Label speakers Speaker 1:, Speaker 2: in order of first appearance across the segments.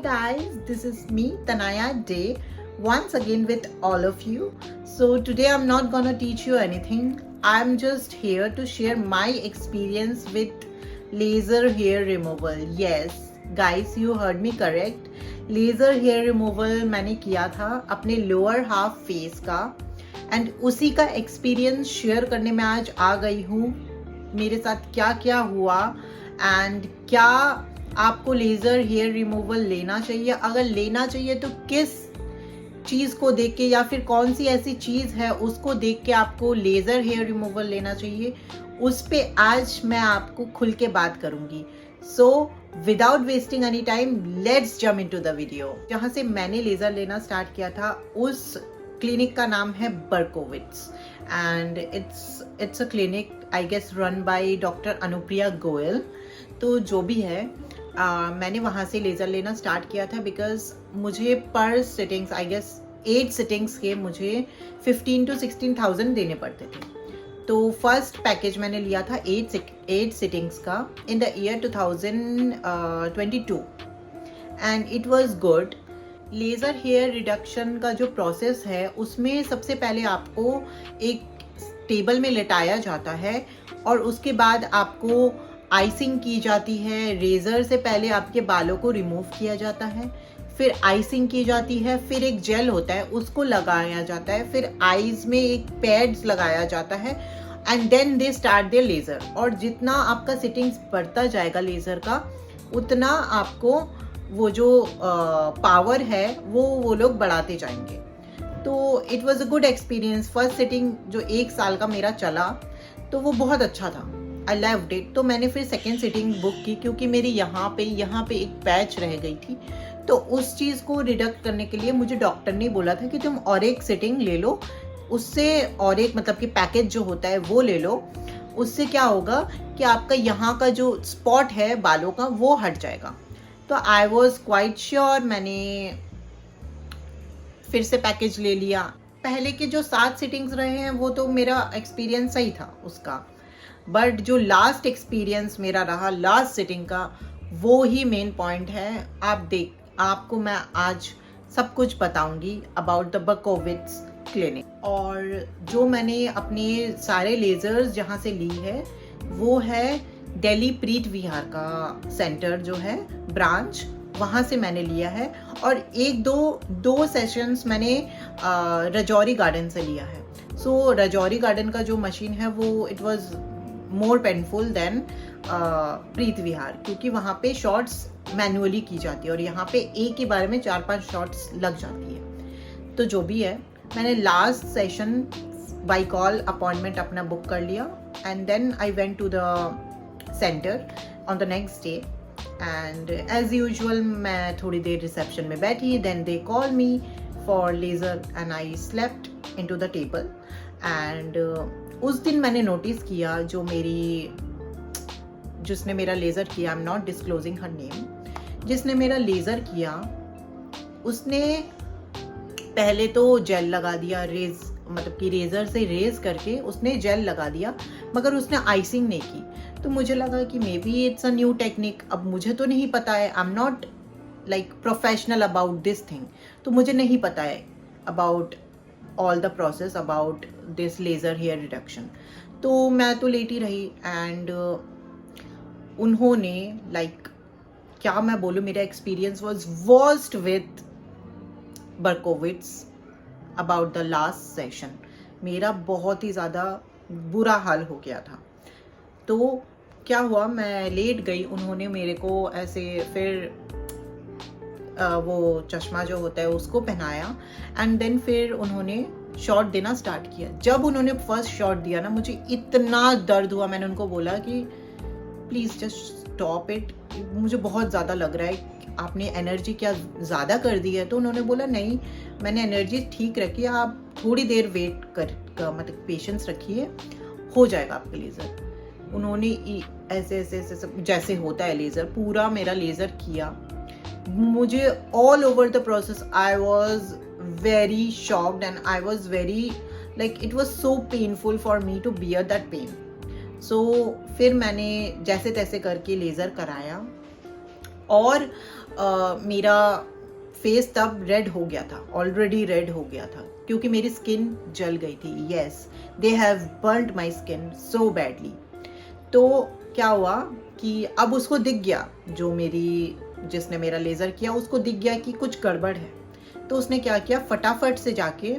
Speaker 1: guys, this is me Tanaya Day once again with all of you. So today I'm not gonna teach you anything. I'm just here to share my experience with laser hair removal. Yes guys, you heard me correct. Laser hair removal मैंने किया था अपने lower half face का and उसी का experience share करने में आज आ गई हूँ. मेरे साथ क्या क्या हुआ एंड क्या आपको लेज़र हेयर रिमूवल लेना चाहिए, अगर लेना चाहिए तो किस चीज़ को देख के या फिर कौन सी ऐसी चीज़ है उसको देख के आपको लेज़र हेयर रिमूवल लेना चाहिए, उस पे आज मैं आपको खुल के बात करूँगी. So without wasting any time let's jump into the video. जहाँ से मैंने लेज़र लेना स्टार्ट किया था उस क्लिनिक का नाम है Berkowits and it's a clinic I guess run by doctor Anupriya Goyal. तो जो भी है मैंने वहाँ से लेज़र लेना स्टार्ट किया था बिकॉज मुझे पर सिटिंग्स आई गेस 8 सिटिंग्स के मुझे 15 to 16,000 देने पड़ते थे. तो फर्स्ट पैकेज मैंने लिया था 8 सिटिंग्स का in the year 2022 and it was good. Laser hair reduction का जो प्रोसेस है उसमें सबसे पहले आपको एक टेबल में लेटाया जाता है और उसके बाद आपको आइसिंग की जाती है. रेज़र से पहले आपके बालों को रिमूव किया जाता है, फिर आइसिंग की जाती है, फिर एक जेल होता है उसको लगाया जाता है, फिर आईज में एक पैड्स लगाया जाता है and then they start their laser. और जितना आपका सिटिंग्स बढ़ता जाएगा लेज़र का उतना आपको वो जो पावर है वो लोग बढ़ाते जाएंगे. तो it was a good experience. First sitting जो 1 साल का मेरा चला तो वो बहुत अच्छा था. I loved it. तो मैंने फिर सेकेंड सिटिंग बुक की क्योंकि मेरी यहाँ पे एक पैच रह गई थी. तो उस चीज़ को रिडक्ट करने के लिए मुझे डॉक्टर ने बोला था कि तुम और एक सिटिंग ले लो, उससे और एक मतलब कि पैकेज जो होता है वो ले लो. उससे क्या होगा कि आपका यहाँ का जो स्पॉट है बालों का वो हट जाएगा. तो आई वॉज क्वाइट श्योर. मैंने फिर से पैकेज ले लिया. पहले के जो 7 सिटिंग्स रहे हैं वो तो मेरा एक्सपीरियंस सही था उसका, बट जो लास्ट एक्सपीरियंस मेरा रहा लास्ट सिटिंग का वो ही मेन पॉइंट है. आपको मैं आज सब कुछ बताऊंगी अबाउट द बर्कोविट्स क्लिनिक. और जो मैंने अपने सारे लेज़र्स जहाँ से ली है वो है दिल्ली प्रीत विहार का सेंटर जो है ब्रांच, वहाँ से मैंने लिया है. और दो सेशंस मैंने रजौरी गार्डन से लिया है. सो रजौरी गार्डन का जो मशीन है वो it was more painful than Preet Vihar क्योंकि वहाँ पे शॉट्स मैनुअली की जाती है और यहाँ पे एक ही बार में 4-5 शॉट्स लग जाती है. तो जो भी है मैंने last session by call appointment अपना बुक कर लिया and then I went to the centre on the next day and as usual मैं थोड़ी देर रिसेप्शन में बैठी. Then they call me for laser and I slept into the table. And उस दिन मैंने नोटिस किया जिसने मेरा लेज़र किया, I am not disclosing her name, जिसने मेरा लेज़र किया उसने पहले तो जेल लगा दिया, मतलब कि रेज़र से रेज करके उसने जेल लगा दिया मगर उसने आइसिंग नहीं की. तो मुझे लगा कि maybe it's a new technique. अब मुझे तो नहीं पता है, I am not like professional about this thing, तो मुझे नहीं पता है about all the process about this laser hair reduction. तो मैं तो लेटी रही एंड उन्होंने लाइक क्या मैं बोलूँ, मेरा experience was worst with Berkowits about the last session. मेरा बहुत ही ज़्यादा बुरा हाल हो गया था. तो क्या हुआ, मैं लेट गई. उन्होंने मेरे को ऐसे फिर वो चश्मा जो होता है उसको पहनाया एंड देन फिर उन्होंने शॉट देना स्टार्ट किया. जब उन्होंने फर्स्ट शॉट दिया ना मुझे इतना दर्द हुआ. मैंने उनको बोला कि प्लीज़ जस्ट स्टॉप इट, मुझे बहुत ज़्यादा लग रहा है, आपने एनर्जी क्या ज़्यादा कर दी है. तो उन्होंने बोला नहीं, मैंने एनर्जी ठीक रखी है, आप थोड़ी देर वेट कर मतलब पेशेंस रखिए, हो जाएगा आपका लेज़र. उन्होंने ऐसे जैसे होता है लेज़र पूरा मेरा लेज़र किया. मुझे all over the process I was very shocked and I was very like it was so painful for me to bear that pain. So फिर मैंने जैसे तैसे करके लेज़र कराया और मेरा फेस तब रेड हो गया था, ऑलरेडी रेड हो गया था, क्योंकि मेरी स्किन जल गई थी. Yes, they have burned my skin so badly. तो क्या हुआ कि अब उसको दिख गया, जिसने मेरा लेज़र किया उसको दिख गया कि कुछ गड़बड़ है. तो उसने क्या किया, फटाफट से जाके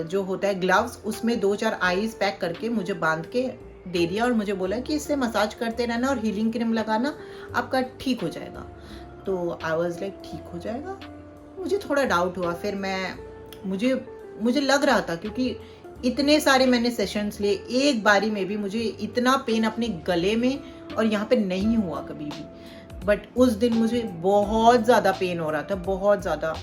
Speaker 1: जो होता है ग्लव्स, उसमें 2-4 आईज पैक करके मुझे बांध के दे दिया और मुझे बोला कि इससे मसाज करते रहना और हीलिंग क्रीम लगाना, आपका ठीक हो जाएगा. तो आई वॉज लाइक, ठीक हो जाएगा? मुझे थोड़ा डाउट हुआ. फिर मुझे लग रहा था, क्योंकि इतने सारे मैंने सेशंस लिए, एक बारी में भी मुझे इतना पेन अपने गले में और यहाँ पे नहीं हुआ कभी भी. बट उस दिन मुझे बहुत ज़्यादा पेन हो रहा था, बहुत ज़्यादा.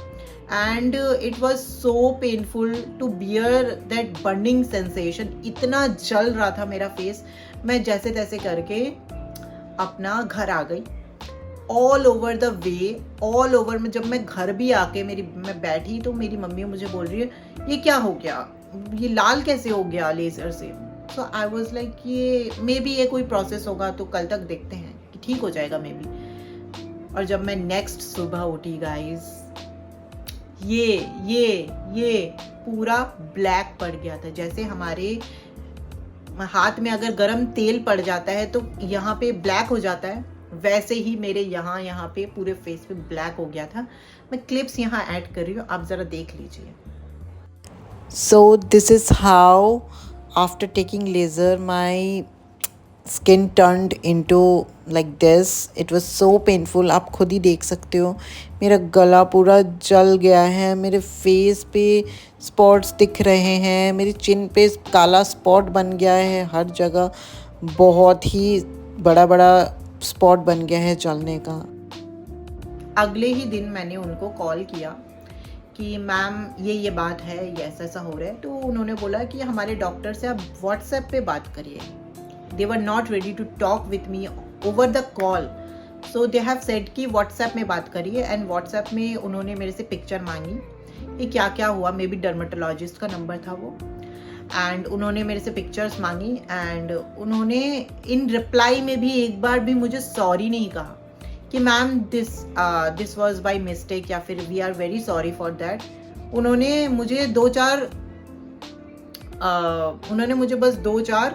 Speaker 1: And it was so painful to bear that burning sensation. इतना जल रहा था मेरा फेस. मैं जैसे तैसे करके अपना घर आ गई. All over the way, all over में जब मैं घर भी आके मैं बैठी तो मेरी मम्मी मुझे बोल रही है, ये क्या हो गया, ये लाल कैसे हो गया लेजर से. सो आई वॉज लाइक, ये मे बी ये कोई प्रोसेस होगा, तो कल तक देखते हैं कि ठीक हो जाएगा मे बी. और जब मैं नेक्स्ट सुबह उठी गाइस, ये पूरा ब्लैक पड़ गया था. जैसे हमारे हाथ में अगर गरम तेल पड़ जाता है तो यहाँ पे ब्लैक हो जाता है, वैसे ही मेरे यहाँ पे पूरे फेस पे ब्लैक हो गया था. मैं क्लिप्स यहाँ ऐड कर रही हूँ, आप ज़रा देख लीजिए. So this is how after taking laser my skin turned into like this. It was so painful. आप खुद ही देख सकते हो, मेरा गला पूरा जल गया है, मेरे फेस पे स्पॉट्स दिख रहे हैं, मेरी चिन पे काला स्पॉट बन गया है हर जगह. बहुत ही बड़ा बड़ा स्पॉट बन गया है जलने का. अगले ही दिन मैंने उनको कॉल किया कि मैम ये बात है, ये ऐसा हो रहा है. तो उन्होंने बोला कि हमारे डॉक्टर से आप व्हाट्सएप पे बात करिए. They were not ready to talk with me over the call, so they have said कि व्हाट्सएप में बात करिए. एंड व्हाट्सएप में उन्होंने मेरे से पिक्चर मांगी कि क्या क्या हुआ. मे बी डर्मेटोलॉजिस्ट का नंबर था वो. एंड उन्होंने मेरे से पिक्चर्स मांगी. एंड उन्होंने इन रिप्लाई में भी एक बार भी मुझे सॉरी नहीं कहा कि ma'am this was by mistake, या फिर we are very sorry for that. उन्होंने मुझे बस 2-4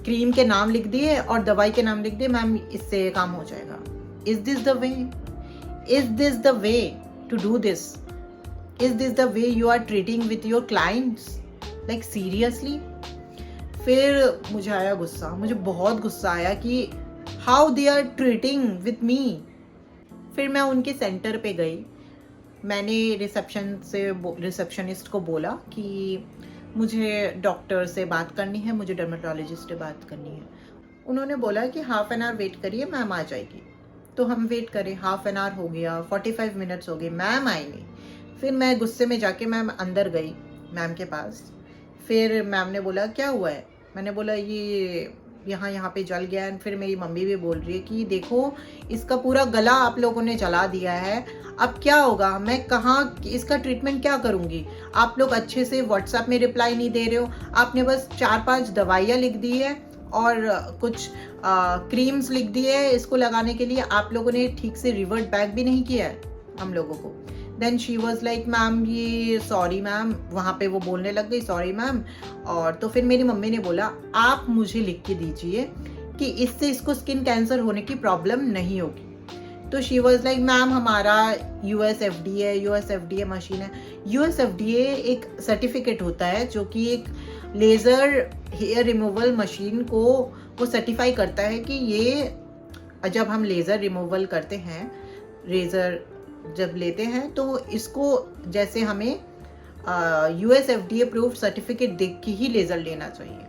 Speaker 1: क्रीम के नाम लिख दिए और दवाई के नाम लिख दिए, मैम इससे काम हो जाएगा. Is this the way? Is this the way to do this? Is this the way you are treating with your clients? Like seriously. फिर मुझे आया गुस्सा, मुझे बहुत गुस्सा आया कि how they are treating with me. फिर मैं उनके सेंटर पे गई. मैंने रिसेप्शनिस्ट को बोला कि मुझे डॉक्टर से बात करनी है, मुझे डर्मेटोलॉजिस्ट से बात करनी है. उन्होंने बोला कि हाफ एन आवर वेट करिए, मैम आ जाएगी. तो हम वेट करें, हाफ एन आवर हो गया, 45 मिनट्स हो गए, मैम आई नहीं. फिर मैं गुस्से में जाके मैम अंदर गई मैम के पास. फिर मैम ने बोला क्या हुआ है. मैंने बोला ये यहाँ पे जल गया है. फिर मेरी मम्मी भी बोल रही है कि देखो इसका पूरा गला आप लोगों ने जला दिया है, अब क्या होगा, मैं कहाँ इसका ट्रीटमेंट क्या करूँगी. आप लोग अच्छे से व्हाट्सएप में रिप्लाई नहीं दे रहे हो. आपने बस 4-5 दवाइयाँ लिख दी है और कुछ क्रीम्स लिख दी है इसको लगाने के लिए. आप लोगों ने ठीक से रिवर्ट बैक भी नहीं किया है हम लोगों को. Then she was like ma'am ये सॉरी मैम, वहाँ पे वो बोलने लग गई सॉरी मैम. और तो फिर मेरी मम्मी ने बोला आप मुझे लिख के दीजिए कि इससे इसको स्किन कैंसर होने की प्रॉब्लम नहीं होगी. तो शी वॉज लाइक मैम हमारा यूएसएफडीए मशीन है. यूएसएफडीए एक सर्टिफिकेट होता है जो कि एक लेज़र हेयर रिमूवल मशीन को वो सर्टिफाई करता है कि ये जब हम लेज़र रिमूवल करते हैं, रेज़र जब लेते हैं तो इसको जैसे हमें यूएसएफडीए प्रूफ सर्टिफिकेट देख के ही लेज़र लेना चाहिए.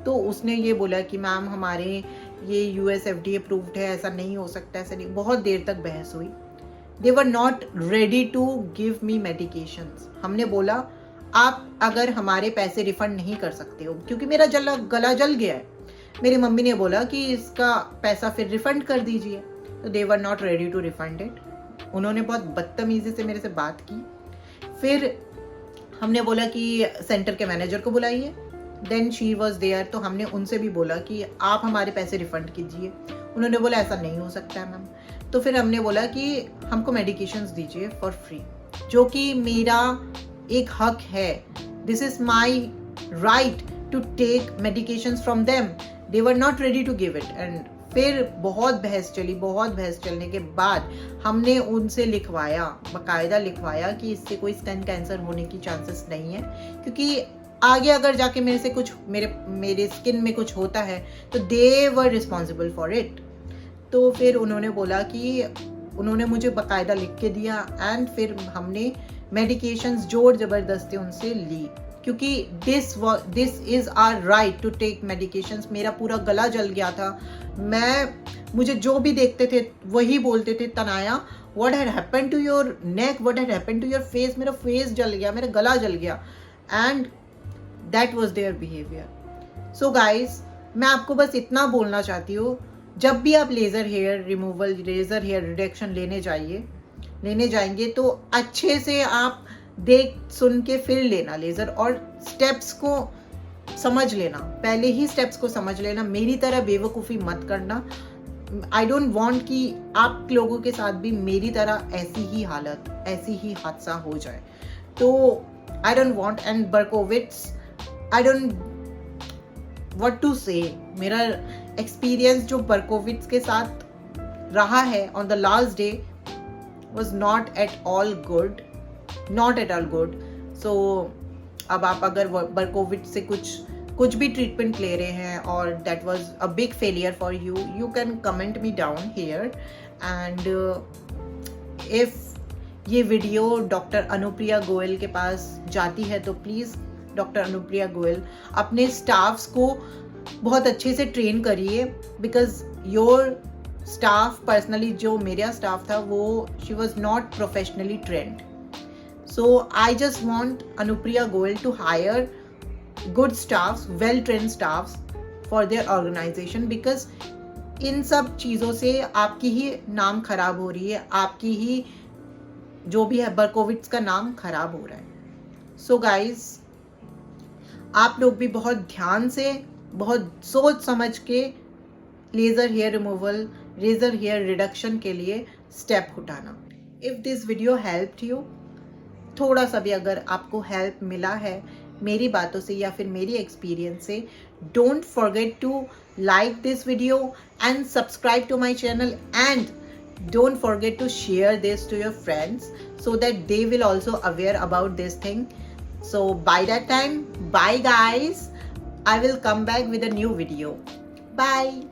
Speaker 1: तो उसने ये बोला कि मैम हमारे ये यूएसएफडीए प्रूव्ड है, ऐसा नहीं हो सकता, ऐसा नहीं. बहुत देर तक बहस हुई. They were not ready to give me medications. हमने बोला आप अगर हमारे पैसे रिफंड नहीं कर सकते हो, क्योंकि मेरा गला जल गया है. मेरी मम्मी ने बोला कि इसका पैसा फिर रिफंड कर दीजिए. तो they were not ready to refund it. उन्होंने बहुत बदतमीजी से मेरे से बात की. फिर हमने बोला कि सेंटर के मैनेजर को बुलाइए. Then she was there. तो हमने उनसे भी बोला कि आप हमारे पैसे रिफंड कीजिए. उन्होंने बोला ऐसा नहीं हो सकता है मैम। तो फिर हमने बोला कि हमको मेडिकेशंस दीजिए फॉर फ्री, जो कि मेरा एक हक है। This is my right to take medications from them. They were not ready to give it. And फिर बहुत बहस चलने के बाद हमने उनसे लिखवाया, बाकायदा लिखवाया कि इससे कोई स्तन कैंसर होने की चांसेस नहीं है, क्योंकि आगे अगर जाके मेरे से कुछ मेरे स्किन में कुछ होता है तो they were responsible for it. तो फिर उन्होंने बोला कि उन्होंने मुझे बाकायदा लिख के दिया एंड फिर हमने मेडिकेशंस जोर जबरदस्ती उनसे ली, क्योंकि this is our right to take medications. मेरा पूरा गला जल गया था। मुझे जो भी देखते थे वही बोलते थे, Tanaya what had happened to your neck, what had happened to your face. मेरा फेस जल गया, मेरा गला जल गया and that was their behaviour. So guys, मैं आपको बस इतना बोलना चाहती हूँ, जब भी आप laser hair removal, laser hair reduction लेने जाएंगे तो अच्छे से आप देख सुन के फिर लेना लेज़र, और स्टेप्स को समझ लेना, पहले ही स्टेप्स को समझ लेना। मेरी तरह बेवकूफ़ी मत करना। आई डोंट वांट कि आप लोगों के साथ भी मेरी तरह ऐसी ही हालत, ऐसी ही हादसा हो जाए। तो I don't want. And Berkowits, I don't what to say. मेरा एक्सपीरियंस जो बर्कोविट्स के साथ रहा है on the last day was not at all good. So अब आप अगर बर्कोविट से कुछ भी ट्रीटमेंट ले रहे हैं और that was a big failure for you, you can comment me down here. And if ये वीडियो डॉक्टर अनुप्रिया गोयल के पास जाती है तो प्लीज़ डॉक्टर अनुप्रिया गोयल अपने स्टाफ्स को बहुत अच्छे से ट्रेन करिए, बिकॉज योर स्टाफ, पर्सनली जो मेरा स्टाफ था वो she was not professionally trained. So I just want Anupriya Goyal to hire good staffs, well trained staffs for their organisation, because इन सब चीज़ों से आपकी ही नाम खराब हो रही है, आपकी ही जो भी है बर्कोविट्स का नाम खराब हो रहा है. सो गाइज, आप लोग भी बहुत ध्यान से, बहुत सोच समझ के laser hair removal, laser hair reduction के लिए स्टेप उठाना. If this video helped you, थोड़ा सा भी अगर आपको हेल्प मिला है मेरी बातों से या फिर मेरी एक्सपीरियंस से, don't forget to like this video and subscribe to my channel, and don't forget to share this to your friends so that they will also aware about this thing. So by that time, bye guys, I will come back with a new video. Bye.